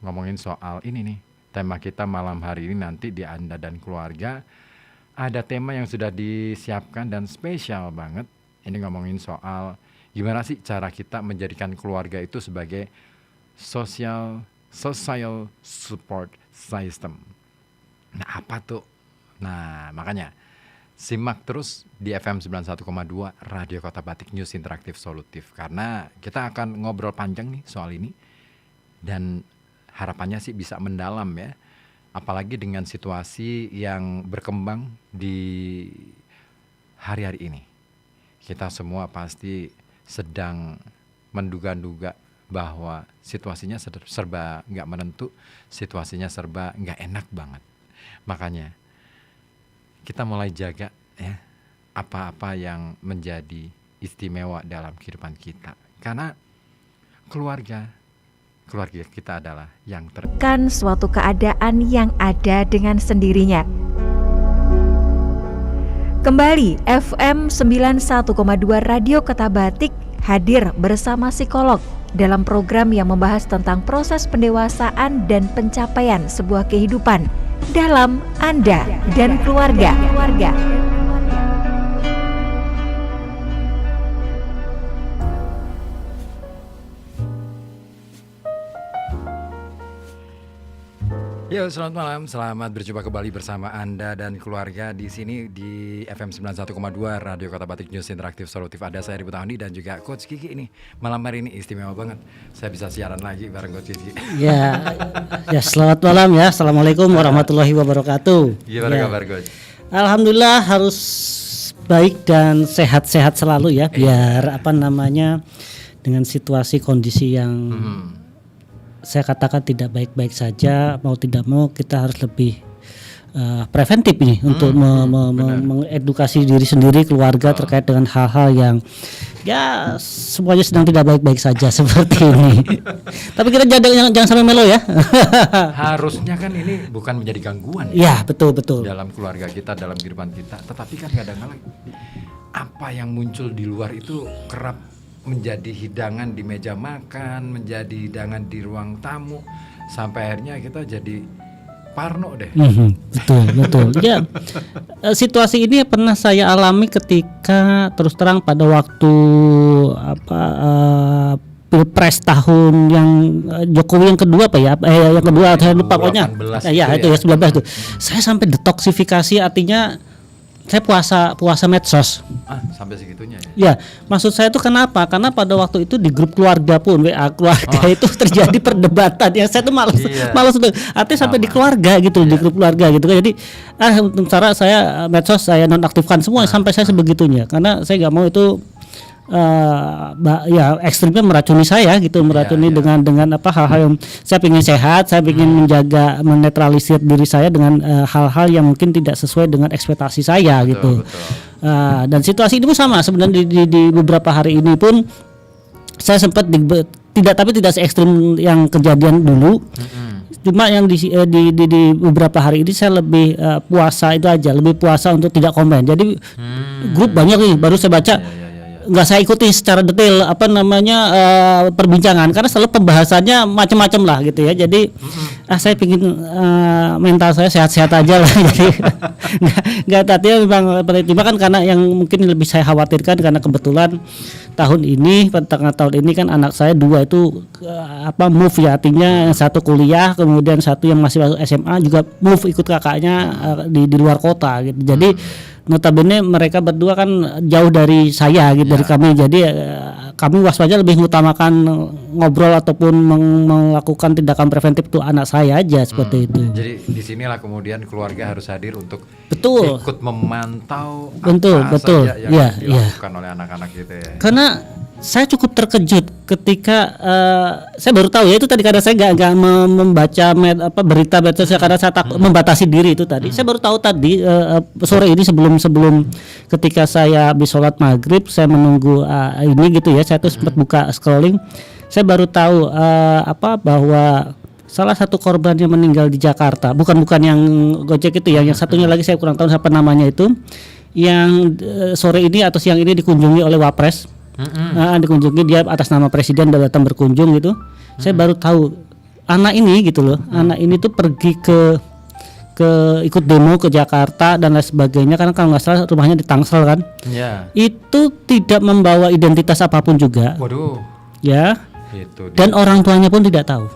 ngomongin soal ini nih. Tema kita malam hari ini nanti di Anda dan Keluarga ada tema yang sudah disiapkan dan spesial banget. Ini ngomongin soal gimana sih cara kita menjadikan keluarga itu sebagai social support system. Nah, apa tuh? Nah, makanya simak terus di FM 91,2 Radio Kota Batik News Interaktif Solutif, karena kita akan ngobrol panjang nih soal ini dan harapannya sih bisa mendalam ya, apalagi dengan situasi yang berkembang di hari-hari ini. Kita semua pasti sedang menduga-duga bahwa situasinya serba nggak menentu, situasinya serba nggak enak banget. Makanya kita mulai jaga ya apa-apa yang menjadi istimewa dalam kehidupan kita. Karena keluarga kita adalah yang kan suatu keadaan yang ada dengan sendirinya. Kembali FM 91,2 Radio Kota Batik hadir bersama psikolog dalam program yang membahas tentang proses pendewasaan dan pencapaian sebuah kehidupan dalam Anda dan keluarga. Yo, selamat malam, selamat berjumpa kembali bersama Anda dan keluarga di sini di FM 91,2 Radio Kota Batik News Interaktif Solutif. Ada saya Ribu Tahuni dan juga Coach Kiki. Ini malam hari ini istimewa banget. Saya bisa siaran lagi bareng Coach Kiki. Ya selamat malam ya. Assalamualaikum warahmatullahi wabarakatuh. Gimana kabar Coach? Alhamdulillah harus baik dan sehat-sehat selalu ya. Biar dengan situasi kondisi yang saya katakan tidak baik-baik saja, mau tidak mau kita harus lebih preventif nih untuk mengedukasi diri sendiri, keluarga terkait dengan hal-hal yang ya semuanya sedang tidak baik-baik saja seperti ini. Tapi kita jangan sampai melo ya. Harusnya kan ini bukan menjadi gangguan. Ya betul. Dalam keluarga kita, dalam kehidupan kita. Tetapi kan kadang-kadang apa yang muncul di luar itu kerap menjadi hidangan di meja makan, menjadi hidangan di ruang tamu, sampai akhirnya kita jadi parno deh. Betul. Ya, situasi ini pernah saya alami ketika terus terang pada waktu Pilpres tahun yang Jokowi yang kedua yang kedua saya lupa pokoknya. Itu ya 19 tuh. Saya sampai detoksifikasi, artinya saya puasa medsos. Sampai segitunya ya? Ya, maksud saya itu kenapa? Karena pada waktu itu di grup keluarga pun WA keluarga itu terjadi perdebatan yang saya tuh malas tuh. Artinya sampai di keluarga gitu, di grup keluarga gitu kan. Jadi sementara saya medsos saya nonaktifkan semua sampai saya sebegitunya. Karena saya nggak mau itu ekstrimnya meracuni saya gitu, dengan hal-hal yang saya ingin sehat, saya ingin menjaga, menetralisir diri saya dengan hal-hal yang mungkin tidak sesuai dengan ekspektasi saya gitu. Dan situasi ini pun sama sebenarnya di beberapa hari ini pun saya sempat tidak se ekstrim yang kejadian dulu. Cuma yang di beberapa hari ini saya lebih puasa itu aja, lebih puasa untuk tidak komen. Jadi grup banyak nih baru saya baca. Nggak saya ikuti secara detail perbincangan karena selalu pembahasannya macam-macam lah gitu ya. Jadi saya pingin mental saya sehat-sehat aja lah. Jadi nggak tadinya memang tiba kan karena yang mungkin lebih saya khawatirkan karena kebetulan tahun ini kan anak saya 2 itu move ya, artinya yang satu kuliah kemudian satu yang masih masuk SMA juga move ikut kakaknya di luar kota gitu. Jadi notabene mereka berdua kan jauh dari saya gitu, dari kami. Jadi kami waspada lebih mengutamakan ngobrol ataupun melakukan tindakan preventif untuk anak saya aja seperti itu. Jadi disinilah kemudian keluarga harus hadir untuk betul ikut memantau betul saja yang dilakukan oleh anak-anak gitu ya. Karena saya cukup terkejut ketika saya baru tahu ya itu tadi karena saya nggak membaca berita saya karena saya takut membatasi diri itu tadi. Saya baru tahu tadi sore ini sebelum ketika saya habis sholat maghrib saya menunggu ini gitu ya, saya tuh sempat buka scrolling, saya baru tahu bahwa salah satu korban yang meninggal di Jakarta bukan yang Gojek itu ya, yang satunya lagi saya kurang tahu siapa namanya itu, yang sore ini atau siang ini dikunjungi oleh Wapres. Dikunjungi dia atas nama presiden dan datang berkunjung gitu. Saya baru tahu anak ini gitu loh, anak ini tuh pergi ke ikut demo ke Jakarta dan lain sebagainya, karena kalau nggak salah rumahnya di Tangsel kan, Ya. itu tidak membawa identitas apapun juga, Waduh. ya, Itu dia. dan orang tuanya pun tidak tahu.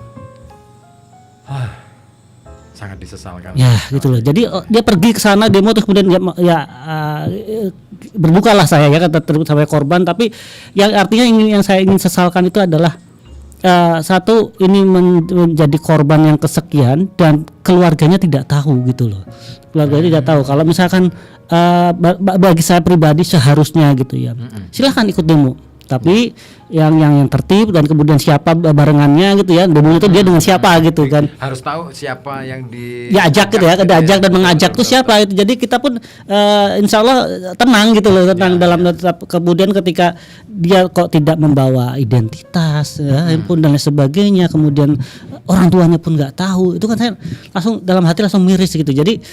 Sangat disesalkan. Ya gitu loh. Jadi dia pergi ke sana demo terus kemudian berbukalah saya ya kata sampai korban. Tapi yang artinya yang saya ingin sesalkan itu adalah satu, ini menjadi korban yang kesekian dan keluarganya tidak tahu gitu loh. Keluarganya tidak tahu. Kalau misalkan bagi saya pribadi seharusnya gitu ya. Silahkan ikut demo. Tapi yang tertib dan kemudian siapa barengannya gitu ya, demo itu dia dengan siapa gitu kan, Harus tahu siapa yang diajak gitu ya, diajak dan mengajak tuh siapa itu. Jadi kita pun insya Allah tenang gitu loh, tenang dalam kemudian ketika dia kok tidak membawa identitas pun dan lain sebagainya, kemudian orang tuanya pun nggak tahu, itu kan saya langsung dalam hati langsung miris gitu. Jadi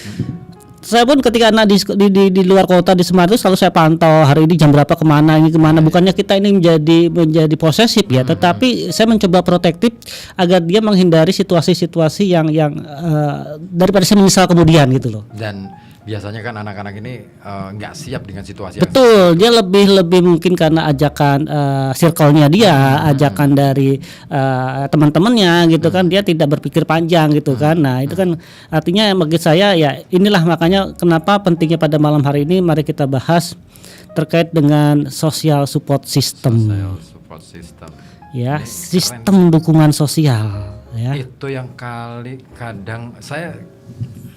saya pun ketika anak di luar kota di Semarang itu selalu saya pantau hari ini jam berapa, kemana ini kemana. Bukannya kita ini menjadi posesif ya, tetapi saya mencoba protektif agar dia menghindari situasi-situasi yang daripada saya menyesal kemudian gitu loh. Dan biasanya kan anak-anak ini nggak siap dengan situasi. Betul, dia lebih mungkin karena ajakan circle-nya dia, ajakan dari teman-temannya gitu kan, dia tidak berpikir panjang gitu kan. Nah itu kan artinya bagi saya ya inilah makanya kenapa pentingnya pada malam hari ini mari kita bahas terkait dengan social support system. Social support system. Ya, Ini sistem dukungan sosial. Ya. Itu yang kadang saya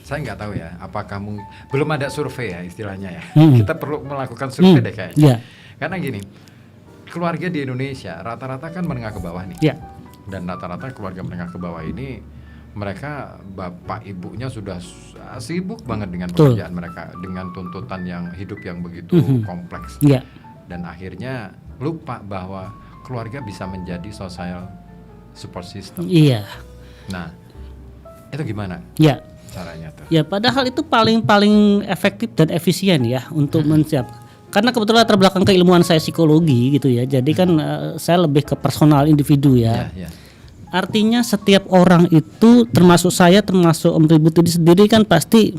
nggak tahu ya, apakah belum ada survei ya istilahnya ya. Kita perlu melakukan survei deh kayaknya. Yeah. Karena gini, keluarga di Indonesia rata-rata kan menengah ke bawah nih. Yeah. Dan rata-rata keluarga menengah ke bawah ini mereka bapak ibunya sudah sibuk banget dengan pekerjaan mereka, dengan tuntutan yang hidup yang begitu kompleks. Yeah. Dan akhirnya lupa bahwa keluarga bisa menjadi social support system. Iya. Nah, itu gimana? Ya. Caranya tuh. Ya, padahal itu paling efektif dan efisien ya untuk mensiapkan. Karena kebetulan latar belakang keilmuan saya psikologi gitu ya. Jadi kan saya lebih ke personal individu ya. Artinya setiap orang itu termasuk saya, termasuk Om Ribut ini sendiri kan pasti,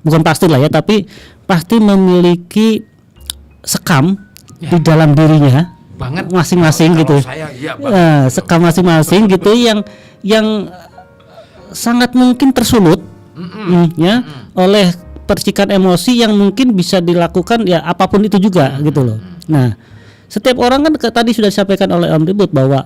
bukan pasti lah ya, tapi pasti memiliki sekam di dalam dirinya Banget masing-masing kalau gitu. Saya, ya, sekam masing-masing gitu yang sangat mungkin tersulut oleh percikan emosi yang mungkin bisa dilakukan ya apapun itu juga gitu loh. Nah, setiap orang kan tadi sudah disampaikan oleh Om Ribut bahwa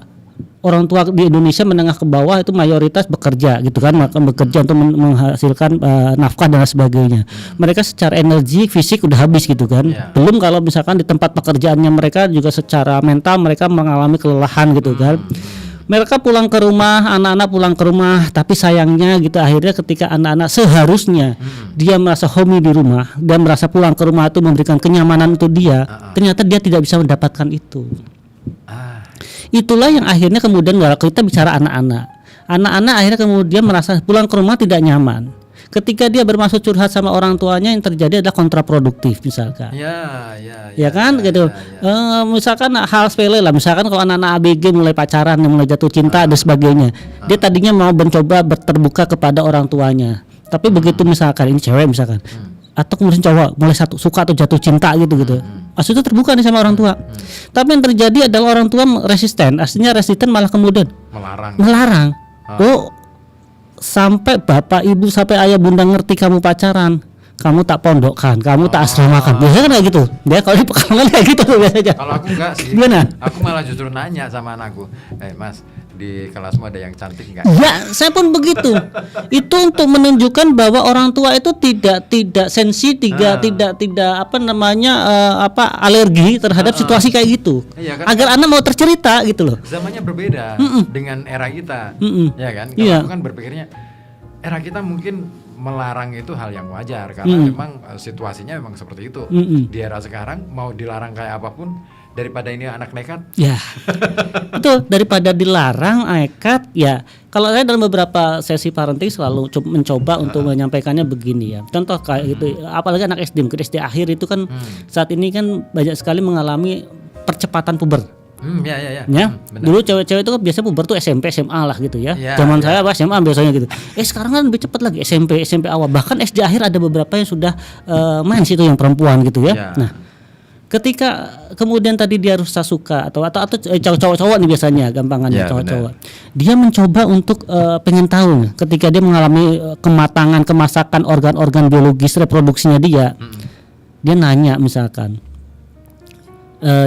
orang tua di Indonesia menengah ke bawah itu mayoritas bekerja gitu kan, maka bekerja untuk menghasilkan nafkah dan sebagainya. Mereka secara energi fisik udah habis gitu kan. Belum kalau misalkan di tempat pekerjaannya mereka juga secara mental mereka mengalami kelelahan gitu kan. Mereka pulang ke rumah, anak-anak pulang ke rumah, tapi sayangnya gitu akhirnya ketika anak-anak seharusnya dia merasa homey di rumah dan merasa pulang ke rumah itu memberikan kenyamanan untuk dia, ternyata dia tidak bisa mendapatkan itu. Itulah yang akhirnya kemudian kalau kita bicara anak-anak akhirnya kemudian merasa pulang ke rumah tidak nyaman. Ketika dia bermaksud curhat sama orang tuanya, yang terjadi adalah kontraproduktif misalkan. Ya kan gitu. Misalkan hal sepele lah, misalkan kalau anak-anak ABG mulai pacaran, mulai jatuh cinta dan sebagainya. Dia tadinya mau mencoba terbuka kepada orang tuanya. Tapi begitu misalkan ini cewek misalkan, atau kemudian cowok mulai suka atau jatuh cinta gitu. Maksudnya terbuka nih sama orang tua. Tapi yang terjadi adalah orang tua resisten. Aslinya resisten malah kemudian melarang. Sampai bapak ibu sampai ayah bunda ngerti kamu pacaran, kamu tak pondokkan, kamu tak asramakan. Biasanya kayak gitu. Dia kalau di Pekalongan kayak gitu biasanya. Kalau aku enggak sih. Gimana? Aku malah justru nanya sama anakku, Mas, di kelasmu ada yang cantik enggak? Ya, saya pun begitu. Itu untuk menunjukkan bahwa orang tua itu tidak sensi, tidak alergi terhadap situasi kayak gitu. Iya, kan, agar anak mau tercerita gitu loh. Zamannya berbeda dengan era kita. Ya kan? Kalau aku kan berpikirnya era kita mungkin melarang itu hal yang wajar karena memang situasinya memang seperti itu. Di era sekarang mau dilarang kayak apapun, daripada ini anak nekat. Ya. Itu daripada dilarang nekat ya. Kalau saya dalam beberapa sesi parenting selalu mencoba untuk menyampaikannya begini ya. Contoh kayak gitu, apalagi anak SD, mungkin SD akhir itu kan saat ini kan banyak sekali mengalami percepatan puber. Ya. Benar. Dulu cewek-cewek itu kan biasa puber tuh SMP, SMA lah gitu ya. Ya, Zaman saya apa SMA biasanya gitu. Sekarang kan lebih cepat lagi SMP awal. Bahkan SD akhir ada beberapa yang sudah main situ yang perempuan gitu ya. Nah, ketika kemudian tadi dia rusak suka atau cowok-cowok nih biasanya gampangannya cowok-cowok. Dia mencoba untuk pengen tahu ketika dia mengalami kemasakan organ-organ biologis reproduksinya dia. Dia nanya misalkan,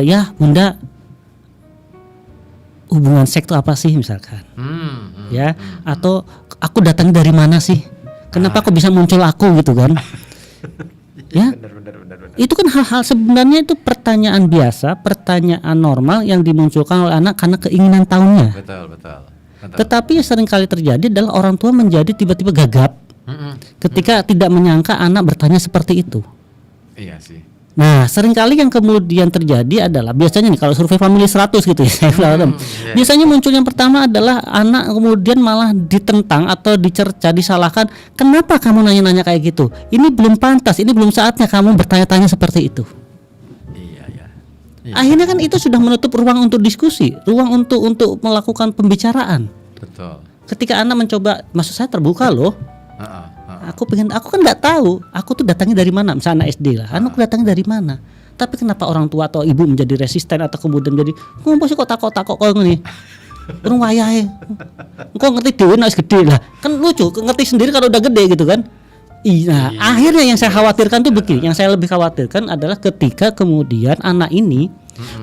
ya Bunda, hubungan seks itu apa sih misalkan, ya, atau aku datang dari mana sih, kenapa kok bisa muncul aku gitu kan, ya, benar. Itu kan hal-hal sebenarnya itu pertanyaan biasa, pertanyaan normal yang dimunculkan oleh anak karena keinginan tahunya. Betul. Tetapi yang sering kali terjadi adalah orang tua menjadi tiba-tiba gagap ketika tidak menyangka anak bertanya seperti itu. Iya sih. Nah, seringkali yang kemudian terjadi adalah biasanya nih kalau survei family 100 gitu ya, biasanya muncul yang pertama adalah anak kemudian malah ditentang atau dicerca, disalahkan. Kenapa kamu nanya-nanya kayak gitu? Ini belum pantas, ini belum saatnya kamu bertanya-tanya seperti itu. Iya. Akhirnya kan itu sudah menutup ruang untuk diskusi, ruang untuk melakukan pembicaraan. Betul. Ketika anak mencoba, maksud saya terbuka loh. Aku kan nggak tahu, aku tuh datangnya dari mana, misalnya anak SD lah, anakku datangnya dari mana. Tapi kenapa orang tua atau ibu menjadi resisten atau kemudian jadi, ngomong sih kok takut kok ini, orang wayahe, kok ngerti dewe nek gede lah, kan lucu, ngerti sendiri kalau udah gede gitu kan. Iya. Akhirnya yang saya khawatirkan tuh begini, yang saya lebih khawatirkan adalah ketika kemudian anak ini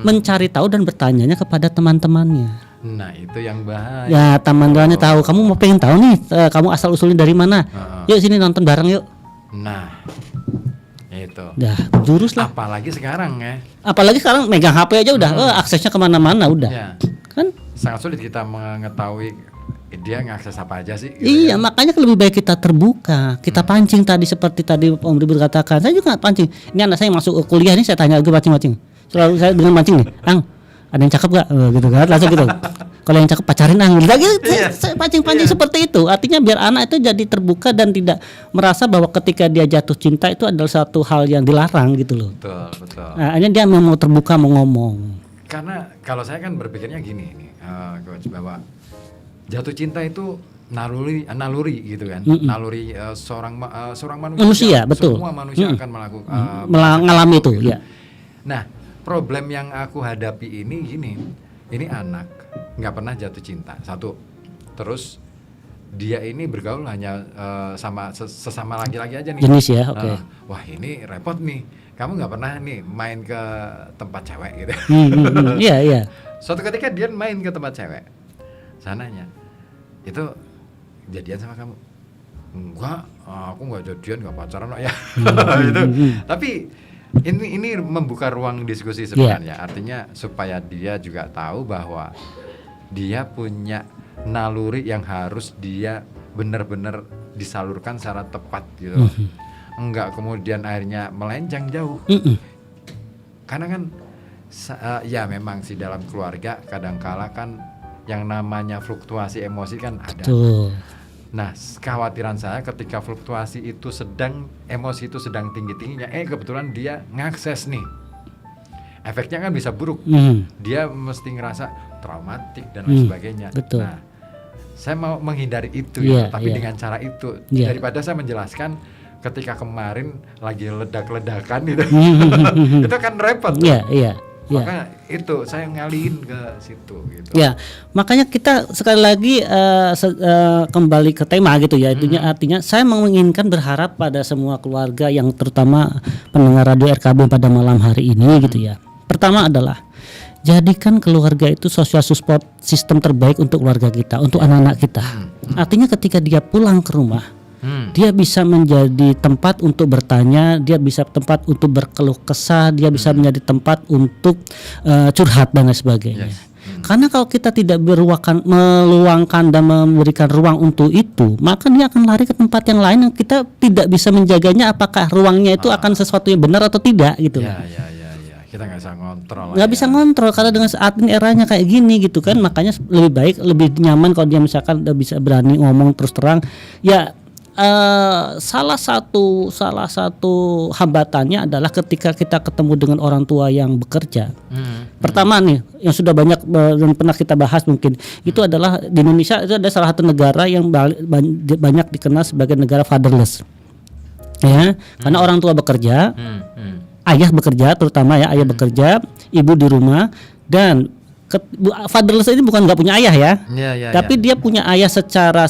mencari tahu dan bertanyanya kepada teman-temannya. Nah itu yang bahaya. Ya teman-temannya tahu, kamu mau pengen tahu nih, kamu asal usulnya dari mana? Yuk sini nonton bareng yuk. Nah itu. Dah jurus lah. Apalagi sekarang ya. Apalagi sekarang megang HP aja udah, aksesnya kemana-mana udah. Ya. Kan? Sangat sulit kita mengetahui dia ngakses apa aja sih. Gitu iya, makanya lebih baik kita terbuka, kita pancing tadi seperti tadi Om Ribut katakan. Saya juga pancing. Ini anak saya masuk kuliah ini saya tanya lagi pancing. Selalu saya dengan mancing nih, ada yang cakep gak? Gitu kan, langsung gitu. Kalau yang cakep pacarin lagi saya pancing-pancing seperti itu. Artinya biar anak itu jadi terbuka dan tidak merasa bahwa ketika dia jatuh cinta itu adalah satu hal yang dilarang gitu loh. Betul. Nah, akhirnya dia mau terbuka mau ngomong. Karena kalau saya kan berpikirnya gini nih, Coach, bahwa jatuh cinta itu naluri gitu kan. Naluri seorang manusia. Betul. Semua manusia akan melakukan mengalami itu, ya. Nah, problem yang aku hadapi ini gini, ini anak nggak pernah jatuh cinta, satu, terus dia ini bergaul hanya sama sesama laki-laki aja nih. Jenis ya, oke. Wah ini repot nih, kamu nggak pernah nih main ke tempat cewek gitu. Iya. Suatu ketika dia main ke tempat cewek, sananya itu jadian sama kamu? Enggak, aku nggak jadian, nggak pacaran ya. Gitu. Tapi ini membuka ruang diskusi sebenarnya. Artinya supaya dia juga tahu bahwa dia punya naluri yang harus dia benar-benar disalurkan secara tepat gitu. Enggak kemudian akhirnya melenceng jauh. Karena kan ya memang sih dalam keluarga kadangkala kan yang namanya fluktuasi emosi kan ada. Betul. Nah, kekhawatiran saya ketika fluktuasi itu emosi itu sedang tinggi-tingginya, kebetulan dia ngakses nih, efeknya kan bisa buruk. Dia mesti ngerasa traumatik dan lain sebagainya. Betul. Nah, saya mau menghindari itu tapi dengan cara itu daripada saya menjelaskan ketika kemarin lagi ledak-ledakan gitu. Itu kan repot. Iya. Maka itu saya ngalihin ke situ gitu. Ya, makanya kita sekali lagi kembali ke tema gitu ya. Artinya saya menginginkan berharap pada semua keluarga yang terutama pendengar radio RKB pada malam hari ini gitu ya. Pertama adalah jadikan keluarga itu social support system terbaik untuk keluarga kita, untuk anak-anak kita. Artinya ketika dia pulang ke rumah, dia bisa menjadi tempat untuk bertanya, dia bisa tempat untuk berkeluh kesah, dia bisa menjadi tempat untuk curhat dan lain sebagainya. Karena kalau kita tidak meluangkan dan memberikan ruang untuk itu, maka dia akan lari ke tempat yang lain yang kita tidak bisa menjaganya. Apakah ruangnya itu akan sesuatu yang benar atau tidak gitu. Ya. Kita nggak bisa ngontrol. Nggak bisa ngontrol karena dengan saat ini eranya kayak gini gitu kan. Makanya lebih baik, lebih nyaman kalau dia misalkan udah bisa berani ngomong terus terang. Ya salah satu hambatannya adalah ketika kita ketemu dengan orang tua yang bekerja. Pertama nih, yang sudah banyak dan pernah kita bahas mungkin itu adalah di Indonesia itu ada salah satu negara yang banyak dikenal sebagai negara fatherless. Ya, karena orang tua bekerja, ayah bekerja, terutama ya ayah bekerja, ibu di rumah, dan fatherless ini bukan nggak punya ayah ya, tapi dia punya ayah secara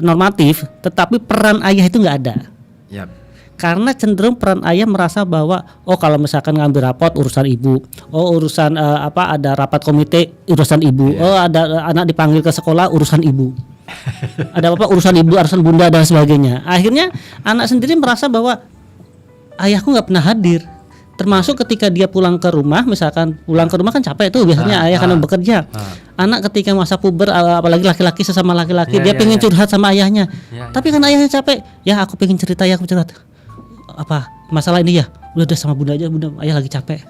normatif, tetapi peran ayah itu nggak ada. Karena cenderung peran ayah merasa bahwa kalau misalkan ngambil rapot urusan ibu, urusan ada rapat komite urusan ibu, ada anak dipanggil ke sekolah urusan ibu, ada apa urusan ibu, urusan bunda dan sebagainya. Akhirnya anak sendiri merasa bahwa ayahku nggak pernah hadir. Termasuk ketika dia pulang ke rumah, misalkan pulang ke rumah kan capek tuh biasanya ayah karena bekerja. Anak ketika masa puber, apalagi laki-laki sesama laki-laki, dia pengen curhat sama ayahnya. Tapi kan ayahnya capek. Ya aku pengen cerita, ya aku curhat. Apa masalah ini ya? Udah sama bunda aja, bunda ayah lagi capek.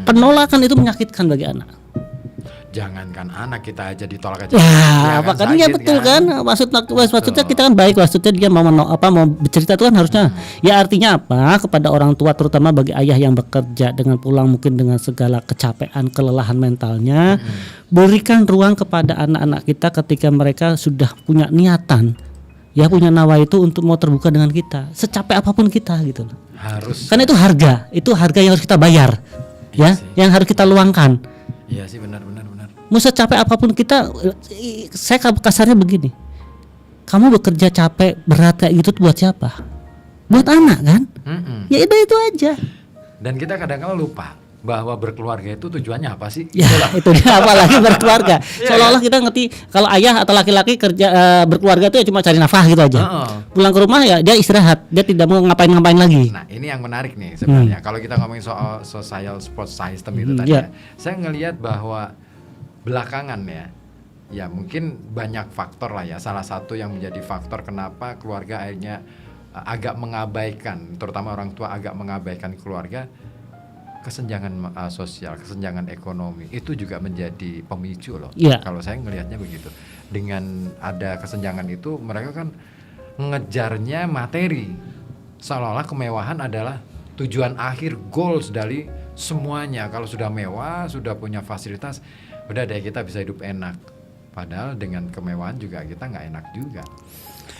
Penolakan itu menyakitkan bagi anak. Jangankan anak, kita aja ditolak aja. Ya, makanya betul kan? Maksudnya kita kan baik, maksudnya dia mau bercerita itu kan harusnya. Ya artinya apa? Kepada orang tua terutama bagi ayah yang bekerja dengan pulang mungkin dengan segala kecapean, kelelahan mentalnya, berikan ruang kepada anak-anak kita ketika mereka sudah punya niatan, ya punya nawa itu untuk mau terbuka dengan kita, secapek apapun kita gitu loh. Harus. Karena itu harga yang harus kita bayar, ya, yang harus kita luangkan. Iya sih, benar. Mau secapek apapun kita, saya kasarnya begini, kamu bekerja capek berat kayak gitu buat siapa? Buat anak kan? Ya itu aja. Dan kita kadang-kadang lupa bahwa berkeluarga itu tujuannya apa sih? Ya itu dia, apalagi berkeluarga. Seolah-olah kita ngerti kalau ayah atau laki-laki kerja berkeluarga itu ya cuma cari nafkah gitu aja. Pulang ke rumah ya dia istirahat, dia tidak mau ngapain-ngapain lagi. Nah ini yang menarik nih sebenarnya. Kalau kita ngomongin soal social support system itu tadi ya, saya ngelihat bahwa belakangan ya mungkin banyak faktor lah ya. Salah satu yang menjadi faktor kenapa keluarga akhirnya agak mengabaikan, terutama orang tua agak mengabaikan keluarga, kesenjangan sosial, kesenjangan ekonomi itu juga menjadi pemicu loh. Kalau saya ngelihatnya begitu. Dengan ada kesenjangan itu, mereka kan ngejarnya materi, seolah-olah kemewahan adalah tujuan akhir, goals dari semuanya. Kalau sudah mewah, sudah punya fasilitas, udah deh kita bisa hidup enak. Padahal dengan kemewahan juga kita nggak enak juga.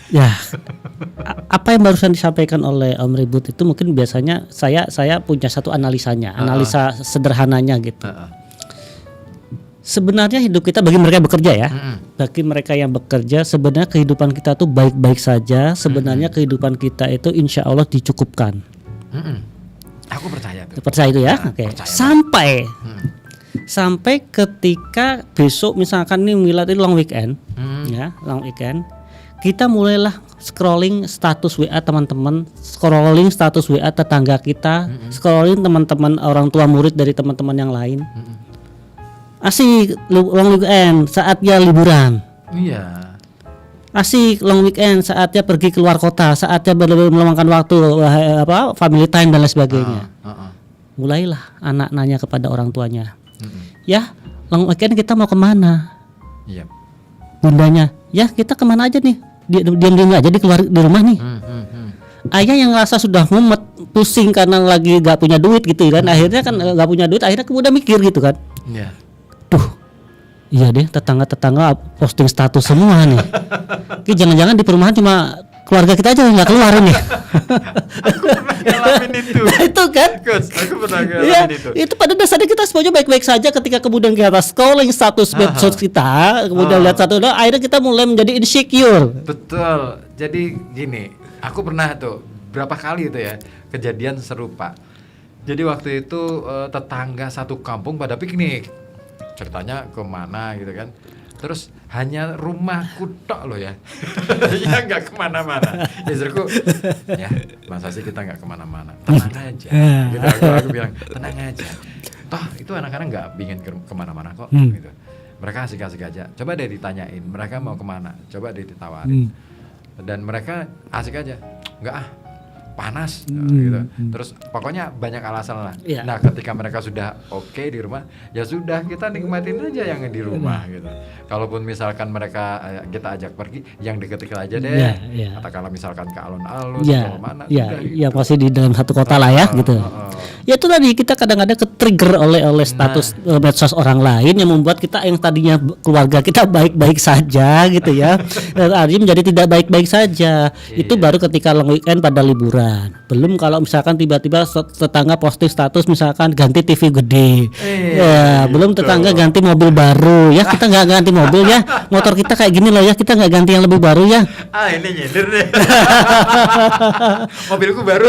Ya, apa yang barusan disampaikan oleh Om Ribut itu mungkin biasanya saya punya satu analisanya, analisa sederhananya gitu. Sebenarnya hidup kita bagi mereka yang bekerja ya, bagi mereka yang bekerja sebenarnya kehidupan kita tuh baik-baik saja. Sebenarnya kehidupan kita itu insya Allah dicukupkan. Aku percaya tuh. Percaya itu ya, oke. Sampai ketika besok misalkan nih Milad itu long weekend, ya long weekend. Kita mulailah scrolling status WA teman-teman, scrolling status WA tetangga kita, scrolling teman-teman orang tua murid dari teman-teman yang lain. Asik long weekend saatnya liburan. Iya. Asik long weekend saatnya pergi keluar kota, saatnya meluangkan waktu family time dan lain sebagainya. Mulailah anak nanya kepada orang tuanya, ya long weekend kita mau kemana? Iya. Bundanya, ya kita kemana aja nih? Diam-diam aja di rumah nih. Ayah yang ngerasa sudah mumet, pusing karena lagi gak punya duit gitu kan. Akhirnya kan gak punya duit, akhirnya kemudian mikir gitu kan. Iya. Iya deh, tetangga-tetangga posting status semua nih. Oke, jangan-jangan di perumahan cuma keluarga kita aja yang gak keluar nih. Aku pernah ngalamin itu. Nah, itu kan. Aku pernah ngalamin itu. Itu pada dasarnya kita semuanya baik-baik saja ketika kemudian kita scrolling status medsos kita, kemudian lihat satu, akhirnya kita mulai menjadi insecure. Betul. Jadi gini, aku pernah tuh berapa kali itu ya kejadian serupa. Jadi waktu itu tetangga satu kampung pada piknik. Ceritanya kemana gitu kan. Terus hanya rumahku tok loh ya. Ya gak kemana-mana. Istriku, ya masa sih kita gak kemana-mana. Tenang aja gitu, aku bilang tenang aja. Toh itu anak-anak gak ingin kemana-mana kok gitu. Mereka asik-asik aja. Coba deh ditanyain mereka mau kemana. Coba deh ditawarin. Dan mereka asik aja. Enggak panas gitu. Terus pokoknya banyak alasan lah. Iya. Nah, ketika mereka sudah oke di rumah, ya sudah kita nikmatin aja yang di rumah gitu. Kalaupun misalkan mereka kita ajak pergi, yang deket-deket aja deh. Iya. Katakanlah misalkan ke alun-alun, Ya, ke mana, ya, sudah gitu. ya pasti di dalam satu kota lah ya gitu. Ya itu tadi kita kadang-kadang ke-trigger oleh status medsos orang lain yang membuat kita yang tadinya keluarga kita baik-baik saja gitu ya, dan akhirnya menjadi tidak baik-baik saja. Itu baru ketika long weekend pada liburan. Belum kalau misalkan tiba-tiba tetangga posting status misalkan ganti TV gede. Ya, belum tetangga ganti mobil baru. Ya kita nggak ganti mobil ya. Motor kita kayak gini loh ya, kita nggak ganti yang lebih baru ya. Ini nyindir deh. Mobilku baru.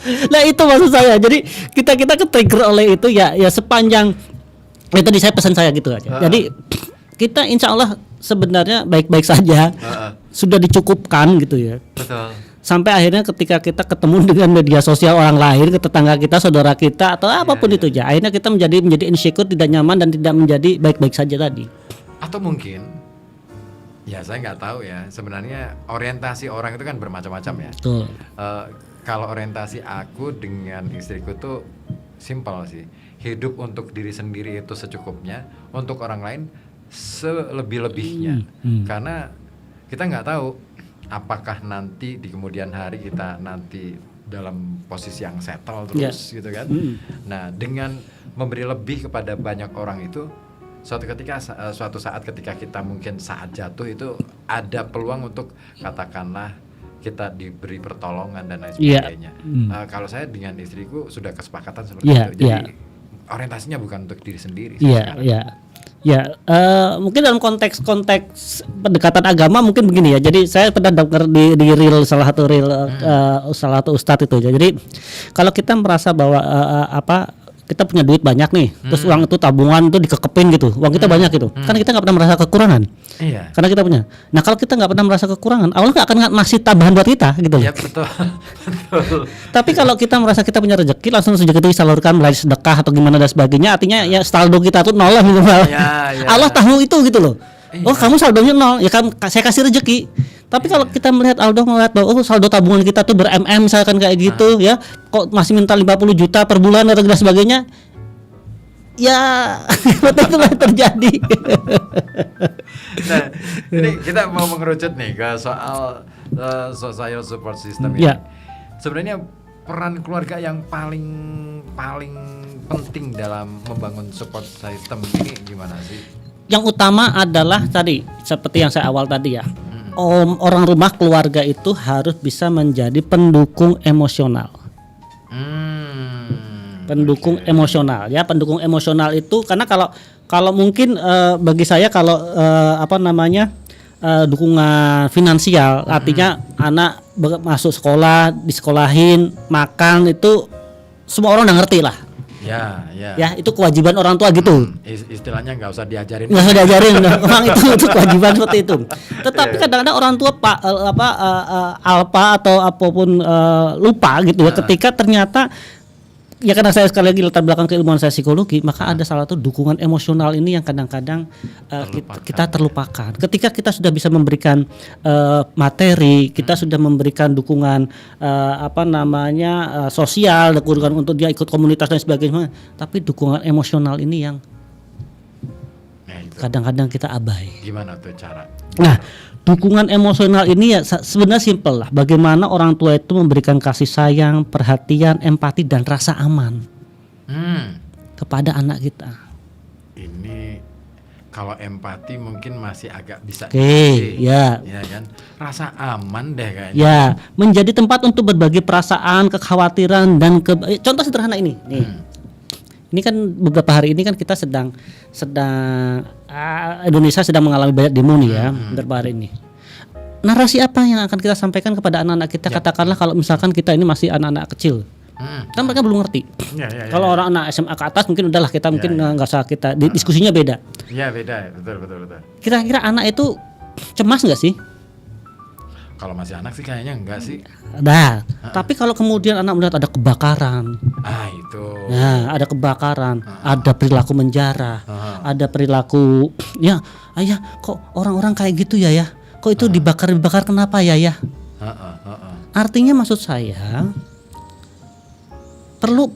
Nah itu maksud saya. Jadi kita ke-trigger oleh itu ya sepanjang itu tadi saya pesan saya gitu aja. Jadi kita insya Allah sebenarnya baik-baik saja. Sudah dicukupkan gitu ya. Betul. Sampai akhirnya ketika kita ketemu dengan media sosial orang lain, ke tetangga kita, saudara kita atau apapun itu ya, akhirnya kita menjadi insecure, tidak nyaman dan tidak menjadi baik-baik saja tadi. Atau mungkin ya saya nggak tahu ya, sebenarnya orientasi orang itu kan bermacam-macam ya. Betul. Kalau orientasi aku dengan istriku tuh simpel sih, hidup untuk diri sendiri itu secukupnya, untuk orang lain selebih-lebihnya. Karena kita nggak tahu apakah nanti di kemudian hari kita nanti dalam posisi yang settle terus gitu kan. Nah, dengan memberi lebih kepada banyak orang itu, suatu saat ketika kita mungkin saat jatuh itu ada peluang untuk katakanlah kita diberi pertolongan dan lain sebagainya. Kalau saya dengan istriku sudah kesepakatan seperti itu. Jadi orientasinya bukan untuk diri sendiri. Ya, mungkin dalam konteks pendekatan agama mungkin begini ya. Jadi saya pernah dengar di reel salah satu ustadz itu. Jadi kalau kita merasa bahwa kita punya duit banyak nih, terus uang itu tabungan itu dikekepin gitu, uang kita banyak gitu, kan kita nggak pernah merasa kekurangan. Iya. Karena kita punya. Nah kalau kita nggak pernah merasa kekurangan, Allah nggak akan ngasih tambahan buat kita gitu. Iya betul. Tapi kalau kita merasa kita punya rezeki, langsung rezeki itu disalurkan melalui sedekah atau gimana dan sebagainya, artinya ya saldo kita tuh nol lah minimal. Allah tahu itu gitu loh. Oh kamu saldonya nol, ya kan saya kasih rezeki. Tapi kalau kita melihat melihat bahwa saldo tabungan kita tuh ber-MM misalkan kayak gitu ya, kok masih minta 50 juta per bulan atau dan sebagainya, ya betul yang terjadi. Nah, ini kita mau mengerucut nih ke soal social support system ini. Sebenarnya peran keluarga yang paling penting dalam membangun support system ini gimana sih? Yang utama adalah tadi seperti yang saya awal tadi ya. Orang rumah keluarga itu harus bisa menjadi pendukung emosional. Pendukung emosional ya, pendukung emosional itu karena kalau mungkin bagi saya kalau dukungan finansial artinya anak masuk sekolah, disekolahin, makan itu semua orang udah ngerti lah. Ya itu kewajiban orang tua gitu. Istilahnya nggak usah diajarin. Memang itu kewajiban seperti itu. Tetapi kadang-kadang orang tua alpa atau apapun lupa gitu ya. Ketika ternyata ya karena saya sekali lagi latar belakang keilmuan saya psikologi, maka ada salah satu dukungan emosional ini yang kadang-kadang kita terlupakan. Ketika kita sudah bisa memberikan materi, kita sudah memberikan dukungan sosial, dukungan untuk dia ikut komunitas dan sebagainya, tapi dukungan emosional ini yang kadang-kadang kita abai. Gimana tuh cara? Nah, dukungan emosional ini ya sebenarnya simpel lah. Bagaimana orang tua itu memberikan kasih sayang, perhatian, empati dan rasa aman kepada anak kita. Ini kalau empati mungkin masih agak bisa. Ya kan. Rasa aman deh kayaknya. Ya, menjadi tempat untuk berbagi perasaan, kekhawatiran dan contoh sederhana ini. Nih. Ini kan beberapa hari ini kan kita sedang Indonesia sedang mengalami banyak demo nih ya beberapa hari ini. Narasi apa yang akan kita sampaikan kepada anak-anak kita? Katakanlah kalau misalkan kita ini masih anak-anak kecil, kan mereka belum ngerti. Kalau orang anak SMA ke atas mungkin udahlah kita mungkin nggak usah kita diskusinya beda. Iya beda, betul. Kira-kira anak itu cemas nggak sih? Kalau masih anak sih kayaknya enggak sih. Nah, tapi kalau kemudian anak melihat ada kebakaran, itu. Nah, ada kebakaran, ada perilaku menjarah, ada perilaku, ya, ayah, kok orang-orang kayak gitu ya? Kok itu dibakar kenapa ya? Artinya maksud saya perlu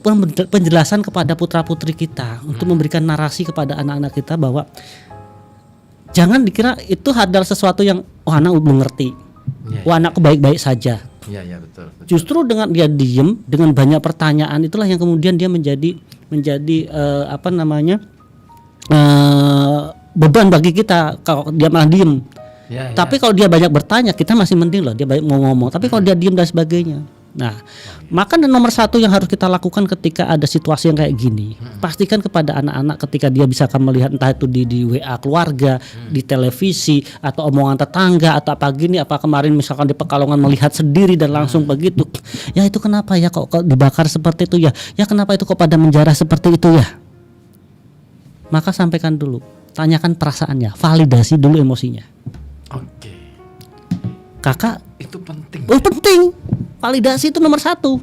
penjelasan kepada putra-putri kita untuk memberikan narasi kepada anak-anak kita bahwa jangan dikira itu adalah sesuatu yang anak belum ngerti, anakku baik-baik saja. Iya, betul. Justru dengan dia diem, dengan banyak pertanyaan itulah yang kemudian dia menjadi beban bagi kita kalau dia malah diem. Tapi kalau dia banyak bertanya, kita masih mending loh dia banyak mau ngomong. Tapi kalau dia diem dan sebagainya, nah, maka nomor satu yang harus kita lakukan ketika ada situasi yang kayak gini, pastikan kepada anak-anak ketika dia bisa akan melihat entah itu di WA keluarga, di televisi atau omongan tetangga atau apa gini, apa kemarin misalkan di Pekalongan melihat sendiri dan langsung begitu, ya itu kenapa ya kok dibakar seperti itu ya, ya kenapa itu kok pada menjarah seperti itu ya, maka sampaikan dulu, tanyakan perasaannya, validasi dulu emosinya. Oke. Kakak, itu penting. Oh penting. Validasi itu nomor satu.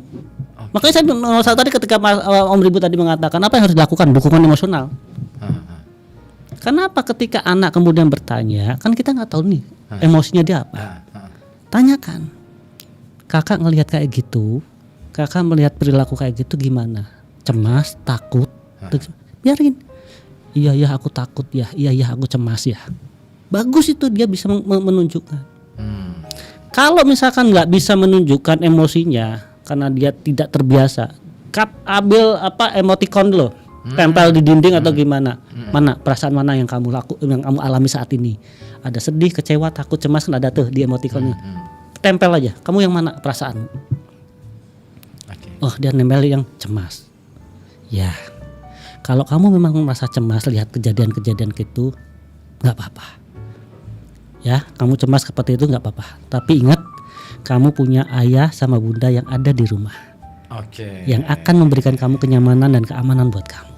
Makanya saya nomor satu tadi ketika Om Ribu tadi mengatakan apa yang harus dilakukan, dukungan emosional. Kenapa ketika anak kemudian bertanya, kan kita nggak tahu nih emosinya dia apa. Tanyakan, kakak ngelihat kayak gitu, kakak melihat perilaku kayak gitu gimana? Cemas, takut, biarin. Iya ya aku takut ya, iya ya aku cemas ya. Bagus itu dia bisa menunjukkan. Kalau misalkan nggak bisa menunjukkan emosinya karena dia tidak terbiasa, ambil emoticon lo, tempel di dinding atau gimana, mana perasaan mana yang kamu alami saat ini, ada sedih, kecewa, takut, cemas, kan ada tuh di emoticonnya, tempel aja, kamu yang mana perasaan? Oh dia nempel yang cemas, ya. Kalau kamu memang merasa cemas lihat kejadian-kejadian gitu, nggak apa-apa. Ya, kamu cemas seperti itu nggak apa-apa. Tapi ingat, kamu punya ayah sama bunda yang ada di rumah. Yang akan memberikan kamu kenyamanan dan keamanan buat kamu.